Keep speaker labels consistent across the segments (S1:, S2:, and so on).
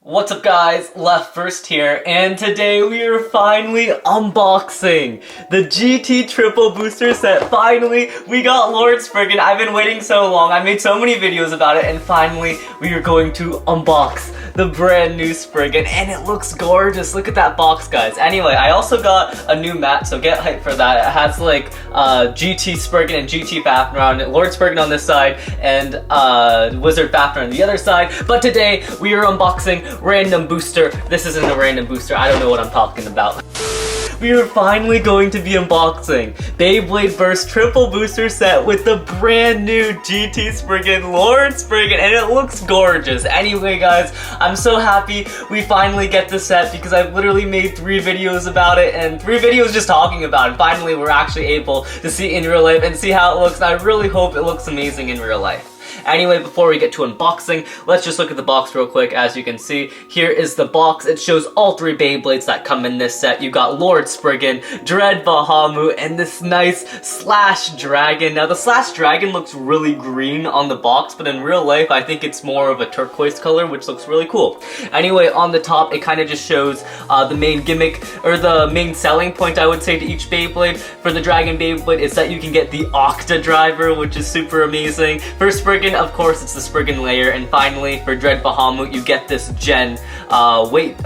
S1: What's up guys, LeftBurst here, and today we are finally unboxing the GT Triple Booster set. Finally, we got Lord Spriggan. I've been waiting so long, I made so many videos about it, and finally we are going to unbox the brand new Spriggan, and it looks gorgeous. Look at that box, guys. Anyway, I also got a new mat, so get hyped for that. It has like GT Spriggan and GT Fafnir on it, Lord Spriggan on this side, and Wizard Fafnir on the other side. But today we are unboxing random booster. This isn't a random booster. I don't know what I'm talking about. We are finally going to be unboxing Beyblade Burst Triple Booster Set with the brand new GT Spriggan, Lord Spriggan, and it looks gorgeous. Anyway guys, I'm so happy we finally get the set because I've literally made 3 videos about it and 3 videos just talking about it. Finally, we're actually able to see it in real life and see how it looks. I really hope it looks amazing in real life. Anyway, before we get to unboxing, let's just look at the box real quick. As you can see, here is the box. It shows all 3 Beyblades that come in this set. You got Lord Spriggan, Dread Bahamut, and this nice Slash Dragon. Now, the Slash Dragon looks really green on the box, but in real life, I think it's more of a turquoise color, which looks really cool. Anyway, on the top, it kind of just shows the main gimmick, or the main selling point, I would say, to each Beyblade. For the Dragon Beyblade, is that you can get the Octa Driver, which is super amazing. For Spriggan, of course, it's the Spriggan layer, and finally, for Dread Bahamut, you get this Gen weight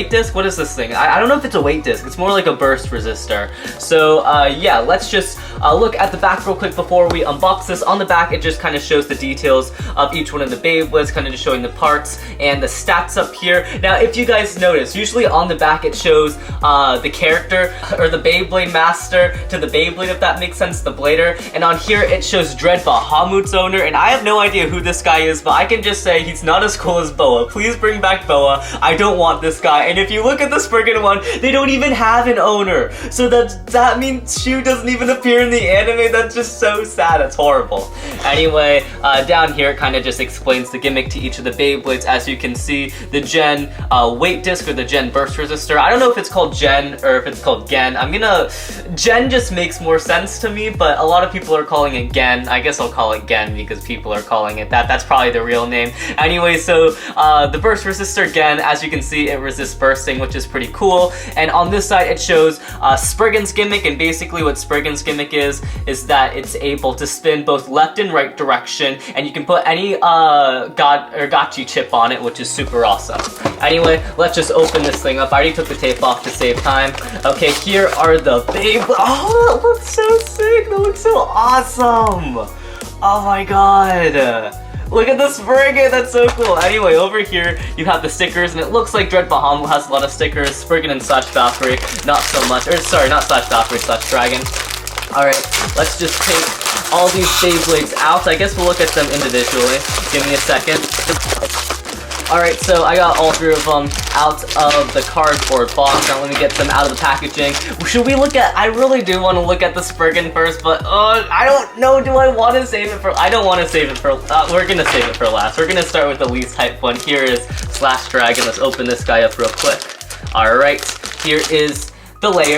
S1: disc. What is this thing? I don't know if it's a weight disc. It's more like a burst resistor. So yeah, let's just look at the back real quick before we unbox this. On the back, it just kind of shows the details of each one of the Beyblades, kind of just showing the parts and the stats up here. Now, if you guys notice, usually on the back it shows the character or the Beyblade master to the Beyblade, if that makes sense, the blader. And on here it shows Dread Bahamut's owner, and I have no idea who this guy is, but I can just say he's not as cool as Boa. Please bring back Boa. I don't want this guy. And if you look at the Spriggan one, they don't even have an owner. So that means Shu doesn't even appear in the anime. That's just so sad. That's horrible. Anyway, down here it kind of just explains the gimmick to each of the Beyblades. As you can see, the Gen weight disc or the Gen burst resistor. I don't know if it's called Gen or if it's called Gen. Gen just makes more sense to me, but a lot of people are calling it Gen. I guess I'll call it Gen because people are calling it that. That's probably the real name. Anyway, so the burst resistor, again, as you can see, it resists bursting, which is pretty cool. And on this side, it shows Spriggan's gimmick, and basically what Spriggan's gimmick is that it's able to spin both left and right direction, and you can put any gotchi chip on it, which is super awesome. Anyway, let's just open this thing up. I already took the tape off to save time. Okay, here are the Beyblades. Oh, that looks so sick. That looks so awesome. Oh my god. Look at the Spriggan, that's so cool. Anyway, over here you have the stickers, and it looks like Dread Bahamut has a lot of stickers. Spriggan and Slash Valkyrie, not so much. Or sorry, not Slash Valkyrie, Slash Dragon. Alright, let's just take all these Beyblades out. I guess we'll look at them individually. Give me a second. Alright, so I got all 3 of them out of the cardboard box. Now let me get them out of the packaging. Should we look at, I really do want to look at the Spriggan first, but I don't know, do I want to save it for, I don't want to save it for, we're going to save it for last. We're going to start with the least hype one. Here is Slash Dragon. Let's open this guy up real quick. Alright, here is the layer.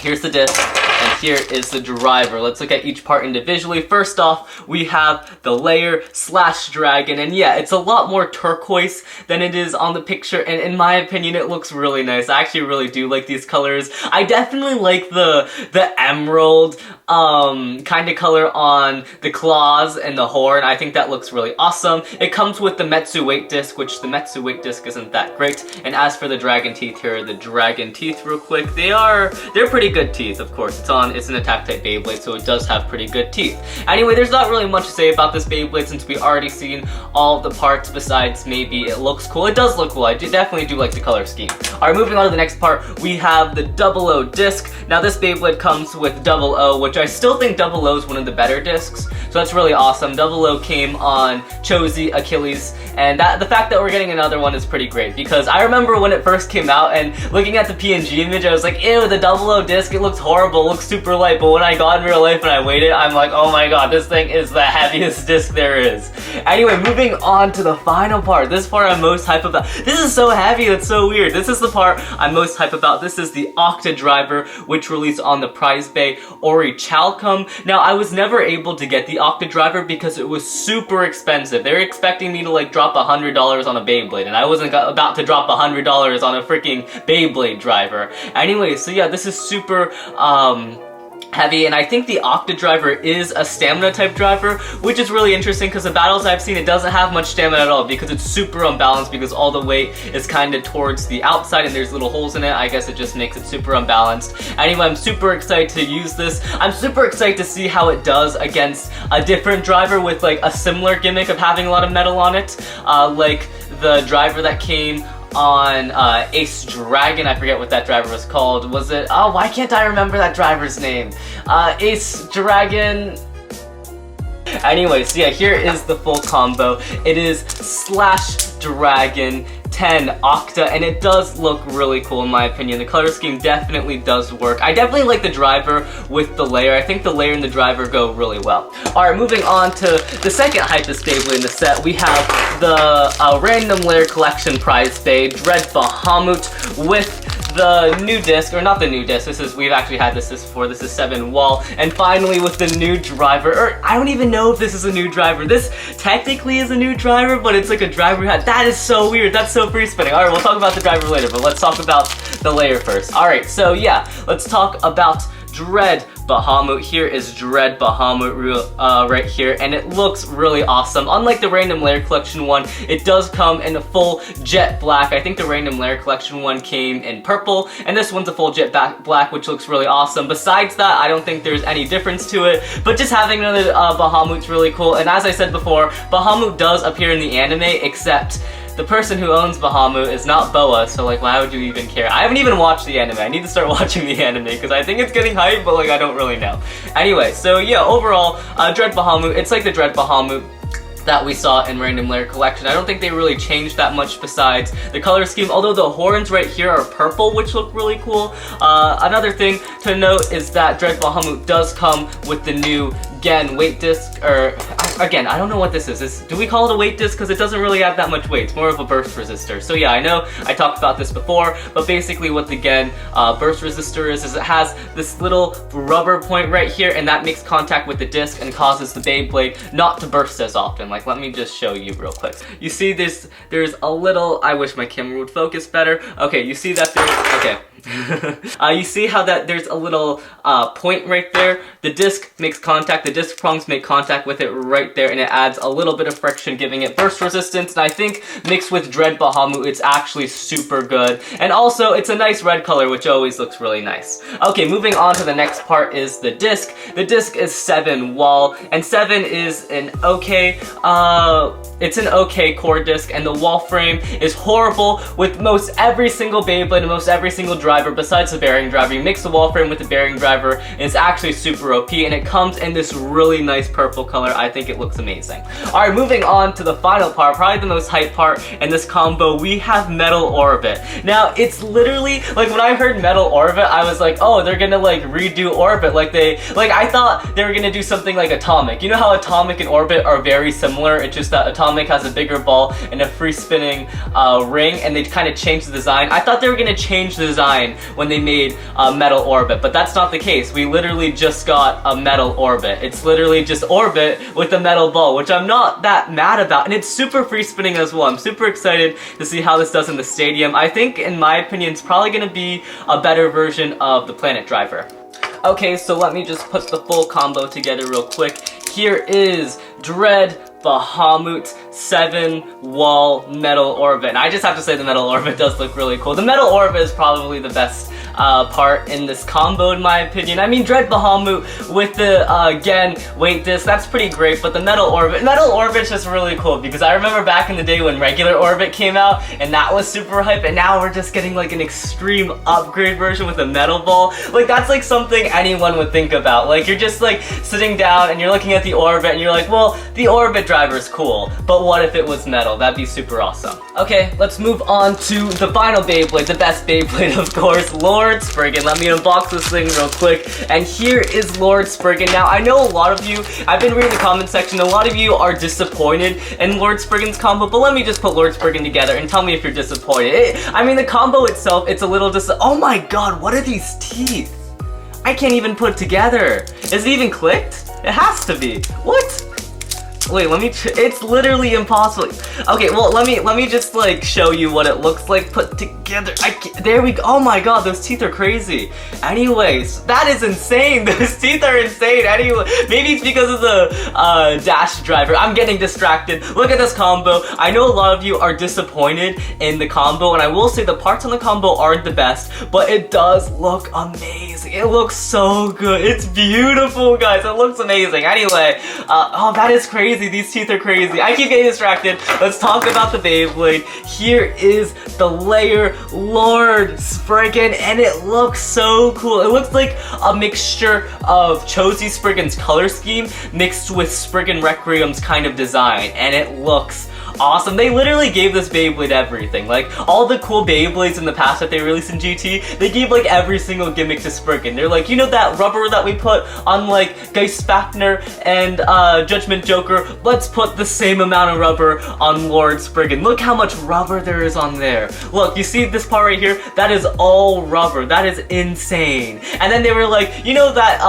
S1: Here's the disc. And here is the driver. Let's look at each part individually. First off, we have the layer Slash Dragon, and yeah, it's a lot more turquoise than it is on the picture, and in my opinion, it looks really nice. I actually really do like these colors. I definitely like the emerald kind of color on the claws and the horn. I think that looks really awesome. It comes with the Metsu weight disc, which the Metsu weight disc isn't that great. And as for the dragon teeth, here are the dragon teeth real quick. They're pretty good teeth, of course. It's an attack type Beyblade, so it does have pretty good teeth. Anyway, there's not really much to say about this Beyblade since we already seen all the parts, besides maybe it looks cool. It does look cool. I definitely do like the color scheme. Alright, moving on to the next part, we have the 00 disc. Now this Beyblade comes with 00, which I still think 00 is one of the better discs, so that's really awesome. 00 came on Chozi, Achilles, and the fact that we're getting another one is pretty great, because I remember when it first came out and looking at the PNG image, I was like, ew, the 00 disc, it looks horrible, it looks super super light, but when I got in real life and I weighed it, I'm like, oh my god, this thing is the heaviest disc there is. Anyway, moving on to the final part. This part I'm most hype about. This is so heavy, it's so weird. This is the part I'm most hype about. This is the Octa Driver, which released on the Prize Bay Orichalcum. Now, I was never able to get the Octa Driver because it was super expensive. They were expecting me to like drop $100 on a Beyblade, and I wasn't about to drop $100 on a freaking Beyblade driver. Anyway, so yeah, this is super heavy, and I think the Octa Driver is a stamina type driver, which is really interesting because the battles I've seen, it doesn't have much stamina at all because it's super unbalanced because all the weight is kind of towards the outside and there's little holes in it. I guess it just makes it super unbalanced. Anyway, I'm super excited to use this. I'm super excited to see how it does against a different driver with like a similar gimmick of having a lot of metal on it, like the driver that came on Ace Dragon. I forget what that driver was called. Was it, oh, why can't I remember that driver's name? Ace Dragon. Anyway, so yeah, here is the full combo. It is Slash Dragon 10 Octa, and it does look really cool in my opinion. The color scheme definitely does work. I definitely like the driver with the layer. I think the layer and the driver go really well. Alright, moving on to the second hypest Beyblade in the set, we have the Random Lair Collection Prize Bay Dread Bahamut with the new disc, or not the new disc, this is, we've actually had this before, this is 7 wall, and finally with the new driver, or I don't even know if this is a new driver. This technically is a new driver, but it's like a driver hat. That is so weird, that's so free spinning. Alright, we'll talk about the driver later, but let's talk about the layer first. Alright, so yeah, let's talk about Dread Bahamut. Here is Dread Bahamut right here, and it looks really awesome. Unlike the Random Lair Collection one, it does come in a full jet black. I think the Random Lair Collection one came in purple, and this one's a full jet black, which looks really awesome. Besides that, I don't think there's any difference to it, but just having another Bahamut's really cool. And as I said before, Bahamut does appear in the anime, except the person who owns Bahamut is not Boa, so like, why would you even care? I haven't even watched the anime. I need to start watching the anime because I think it's getting hype, but like, I don't really know. Anyway, so yeah, overall, Dread Bahamut, it's like the Dread Bahamut that we saw in Random Lair Collection. I don't think they really changed that much besides the color scheme, although the horns right here are purple, which look really cool. Another thing to note is that Dread Bahamut does come with the new again weight disc, or again, I don't know what this is. Do we call it a weight disc? Because it doesn't really add that much weight. It's more of a burst resistor. So yeah, I know I talked about this before, but basically what the Gen burst resistor is it has this little rubber point right here, and that makes contact with the disc and causes the Beyblade not to burst as often. Like, let me just show you real quick. You see there's a little, I wish my camera would focus better. Okay, you see that there's, okay. You see how that there's a little point right there? The disc makes contact, the disc prongs make contact with it right there, and it adds a little bit of friction, giving it burst resistance, and I think mixed with Dread Bahamut, it's actually super good. And also, it's a nice red color, which always looks really nice. Okay, moving on to the next part is the disc. The disc is 7 wall, and 7 is an okay, it's an okay core disc, and the wall frame is horrible with most every single Beyblade and most every single driver besides the bearing driver. You mix the wall frame with the bearing driver, and it's actually super OP, and it comes in this really nice purple color. I think it looks amazing. Alright, moving on to the final part, probably the most hype part in this combo, we have Metal Orbit. Now, it's literally, like, when I heard Metal Orbit, I was like, oh, they're gonna, like, redo Orbit, I thought they were gonna do something like Atomic. You know how Atomic and Orbit are very similar? It's just that Atomic has a bigger ball and a free spinning ring, and they kind of changed the design. I thought they were gonna change the design when they made Metal Orbit, but that's not the case. We literally just got a Metal Orbit. It's literally just Orbit with a metal ball, which I'm not that mad about, and it's super free spinning as well. I'm super excited to see how this does in the stadium. I think, in my opinion, it's probably gonna be a better version of the Planet Driver. Okay, so let me just put the full combo together real quick. Here is Dread Bahamut 7 wall Metal Orbit. And I just have to say the Metal Orbit does look really cool. The Metal Orbit is probably the best part in this combo in my opinion. I mean, Dread Bahamut with the again weight disc, that's pretty great, but the Metal Orbit's just really cool because I remember back in the day when regular Orbit came out and that was super hype, and now we're just getting like an extreme upgrade version with a metal ball. Like, that's like something anyone would think about. Like, you're just like sitting down and you're looking at the Orbit and you're like, well, the Orbit Driver is cool, but what if it was metal? That'd be super awesome. Okay, let's move on to the final Beyblade, the best Beyblade, of course, Lord Spriggan. Let me unbox this thing real quick. And here is Lord Spriggan. Now, I know a lot of you, I've been reading the comment section, a lot of you are disappointed in Lord Spriggan's combo, but let me just put Lord Spriggan together and tell me if you're disappointed. I mean, the combo itself, it's a little oh my god, what are these teeth? I can't even put it together. Is it even clicked? It has to be. What? Wait, let me, it's literally impossible. Okay, well, let me just like show you what it looks like put together. There we go. Oh my god, those teeth are crazy. Anyways, that is insane. Those teeth are insane. Anyway, maybe it's because of the dash driver. I'm getting distracted. Look at this combo. I know a lot of you are disappointed in the combo, and I will say the parts on the combo aren't the best, but it does look amazing. It looks so good. It's beautiful, guys. It looks amazing. Anyway, oh, that is crazy. These teeth are crazy. I keep getting distracted. Let's talk about the Beyblade. Here is the Lair Lord Spriggan, and it looks so cool. It looks like a mixture of Chosy Spriggan's color scheme mixed with Spriggan Requiem's kind of design, and it looks awesome. They literally gave this Beyblade everything. Like, all the cool Beyblades in the past that they released in GT, they gave like every single gimmick to Spriggan. They're like, you know that rubber that we put on like Geist Fafner and Judgment Joker? Let's put the same amount of rubber on Lord Spriggan. Look how much rubber there is on there. Look, you see this part right here? That is all rubber. That is insane. And then they were like, you know that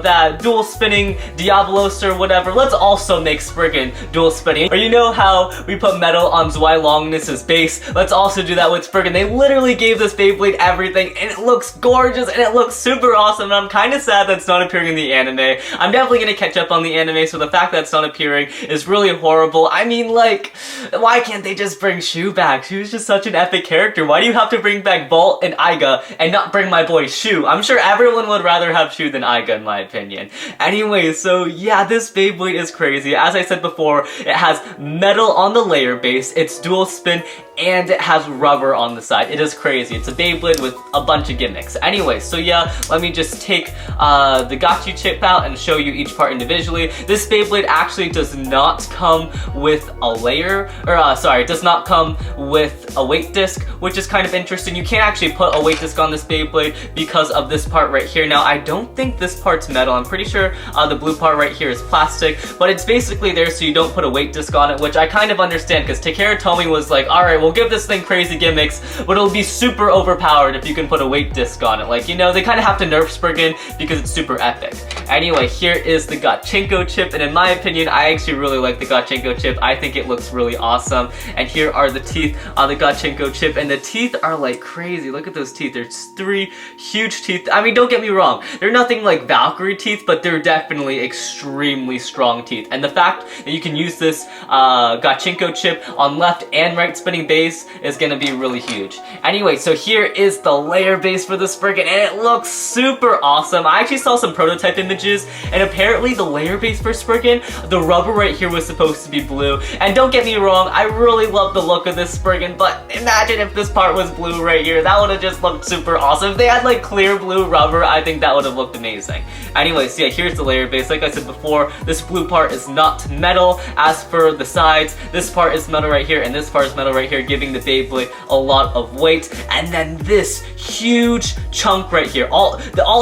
S1: that dual spinning Diablos or whatever? Let's also make Spriggan dual spinning. Or you know how we put metal on Zwei Longness's base? Let's also do that with Spriggan. They literally gave this Beyblade everything, and it looks gorgeous, and it looks super awesome, and I'm kind of sad that it's not appearing in the anime. I'm definitely going to catch up on the anime, so the fact that it's not appearing is really horrible. I mean, like, why can't they just bring Shu back? Shu's just such an epic character. Why do you have to bring back Bolt and Aiga and not bring my boy Shu? I'm sure everyone would rather have Shu than Aiga, in my opinion. Anyway, so yeah, this Beyblade is crazy. As I said before, it has metal on the Lair Base, it's dual spin, and it has rubber on the side. It is crazy. It's a Beyblade with a bunch of gimmicks. Anyway, so yeah, let me just take the Gotchi chip out and show you each part individually. This Beyblade actually does not come with a layer, or sorry, it does not come with a weight disc, which is kind of interesting. You can't actually put a weight disc on this Beyblade because of this part right here. Now, I don't think this part's metal. I'm pretty sure the blue part right here is plastic, but it's basically there so you don't put a weight disc on it, which I kind of understand because Takara Tomy was like, alright, we'll give this thing crazy gimmicks, but it'll be super overpowered if you can put a weight disc on it. Like, you know, they kind of have to nerf Spriggan because it's super epic. Anyway, here is the Gotchenko chip, and in my opinion, I actually really like the Gotchenko chip. I think it looks really awesome. And here are the teeth on the Gotchenko chip, and the teeth are like crazy. Look at those teeth. There's 3 huge teeth. I mean, don't get me wrong. They're nothing like Valkyrie teeth, but they're definitely extremely strong teeth. And the fact that you can use this Gotchenko chip on left and right spinning base is gonna be really huge. Anyway, so here is the Lair Base for the Spriggan, and it looks super awesome. I actually saw some prototype images, and apparently the Lair Base for Spriggan, the rubber right here was supposed to be blue. And don't get me wrong, I really love the look of this Spriggan, but imagine if this part was blue right here. That would have just looked super awesome. If they had like clear blue rubber, I think that would have looked amazing. Anyway, so yeah, here's the Lair Base. Like I said before, this blue part is not metal. As for the sides, this part is metal right here, and this part is metal right here, giving the Beyblade a lot of weight. And then this huge chunk right here, all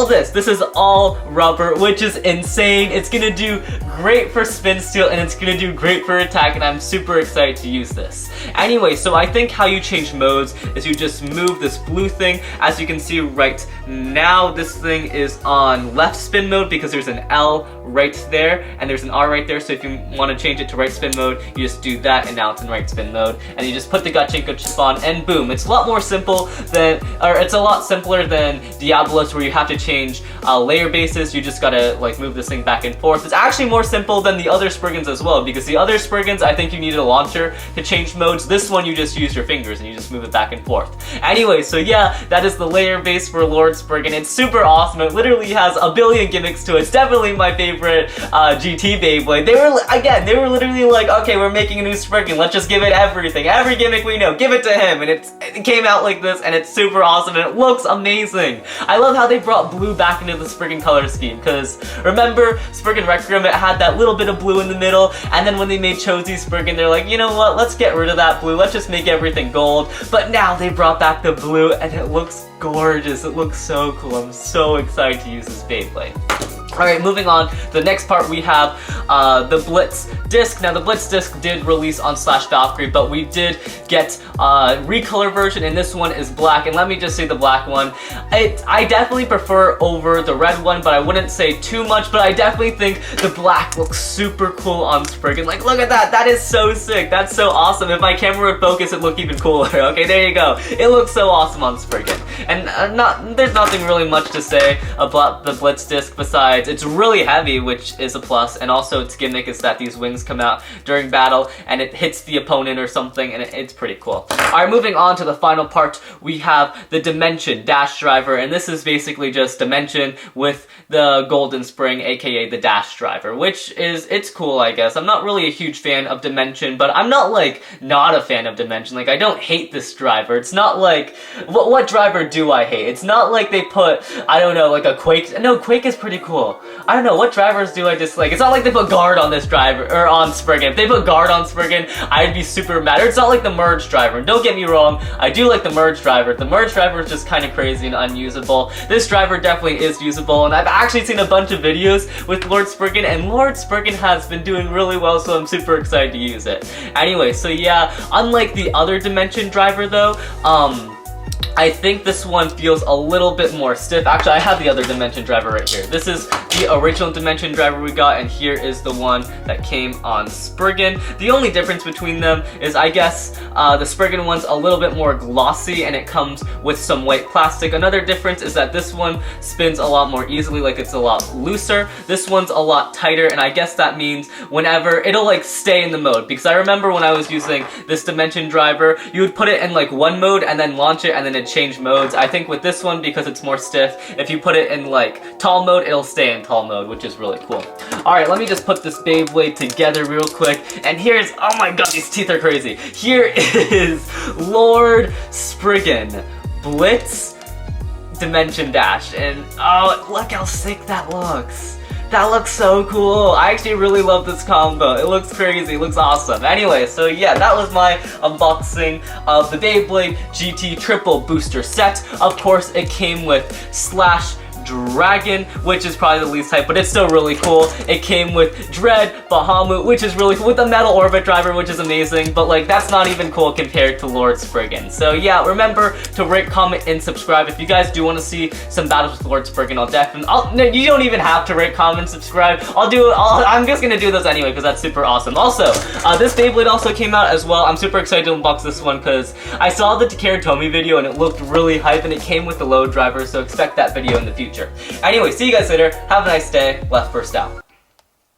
S1: this is all rubber, which is insane. It's gonna do great for spin steel, and it's gonna do great for attack, and I'm super excited to use this. Anyway, so I think how you change modes is you just move this blue thing. As you can see right now, this thing is on left spin mode because there's an L right there, and there's an R right there, so if you want to change it to right spin mode, you just do that, and now it's in right spin mode, and you just put the Gotchenko chip on, and boom. It's a lot more simple than, or it's a lot simpler than Diablos, where you have to change layer bases. You just gotta like move this thing back and forth. It's actually more simple than the other Spriggans as well, because the other Spriggans, I think you needed a launcher to change modes. This one, you just use your fingers, and you just move it back and forth. Anyway, so yeah, that is the Lair Base for Lord Spriggan. It's super awesome. It literally has a billion gimmicks to it. It's definitely my favorite GT Beyblade. They were literally like, okay, we're making a new Spriggan, let's just give it everything. Every gimmick we know, give it to him. And it came out like this, and it's super awesome, and it looks amazing. I love how they brought blue back into the Spriggan color scheme, because because remember Spriggan Requiem, it had that little bit of blue in the middle, and then when they made Chozy Spriggan, they're like, you know what, let's get rid of that blue, let's just make everything gold. But now they brought back the blue and it looks gorgeous, it looks so cool. I'm so excited to use this Beyblade. Alright, moving on, the next part we have the Blitz Disc. Now the Blitz Disc did release on /Valkyrie, but we did get a recolor version, and this one is black. And let me just say the black one, I definitely prefer over the red one, but I wouldn't say too much, but I definitely think the black looks super cool on Spriggan. Like, look at that, that is so sick, that's so awesome. If my camera would focus, it'd look even cooler. Okay, there you go. It looks so awesome on Spriggan. And there's nothing really much to say about the Blitz Disc besides it's really heavy, which is a plus, and also its gimmick is that these wings come out during battle and it hits the opponent or something, and it's pretty cool. Alright, moving on to the final part, we have the Dimension Dash Driver, and this is basically just Dimension with the golden spring, aka the Dash Driver, which is, it's cool, I guess. I'm not really a huge fan of Dimension, but I'm not like not a fan of Dimension. Like, I don't hate this driver. It's not like, what driver do I hate? It's not like they put, I don't know, like a Quake. No, Quake is pretty cool. I don't know, what drivers do I dislike? It's not like they put Guard on this driver, or on Spriggan. If they put Guard on Spriggan, I'd be super mad. Or it's not like the Merge driver. Don't get me wrong, I do like the Merge driver. The Merge driver is just kind of crazy and unusable. This driver definitely is usable, and I've actually seen a bunch of videos with Lord Spriggan, and Lord Spriggan has been doing really well, so I'm super excited to use it. Anyway, so yeah, unlike the other Dimension driver though, I think this one feels a little bit more stiff. Actually, I have the other Dimension driver right here. This is the original Dimension driver we got, and here is the one that came on Spriggan. The only difference between them is, I guess, the Spriggan one's a little bit more glossy, and it comes with some white plastic. Another difference is that this one spins a lot more easily, like it's a lot looser. This one's a lot tighter, and I guess that means whenever, it'll like stay in the mode, because I remember when I was using this Dimension driver, you would put it in like one mode and then launch it, and then it change modes. I think with this one, because it's more stiff, if you put it in like tall mode, it'll stay in tall mode, which is really cool. Alright, let me just put this Beyblade together real quick, and here's, oh my god, these teeth are crazy. Here is Lord Spriggan Blitz Dimension Dash, and oh, look how sick that looks. That looks so cool. I actually really love this combo. It looks crazy, it looks awesome. Anyway, so yeah, that was my unboxing of the Beyblade GT Triple Booster Set. Of course, it came with Dragon, which is probably the least hype, but it's still really cool. It came with Dread, Bahamut, which is really cool, with the Metal Orbit driver, which is amazing, but like, that's not even cool compared to Lord Spriggan. So yeah, remember to rate, comment, and subscribe. If you guys do want to see some battles with Lord Spriggan, I'll definitely, no, you don't even have to rate, comment, and subscribe. I'm just gonna do those anyway, because that's super awesome. Also, this Beyblade also came out as well. I'm super excited to unbox this one, because I saw the Takara Tomy video, and it looked really hype, and it came with the load driver, so expect that video in the future. Anyway, see you guys later. Have a nice day. LeftBurst out.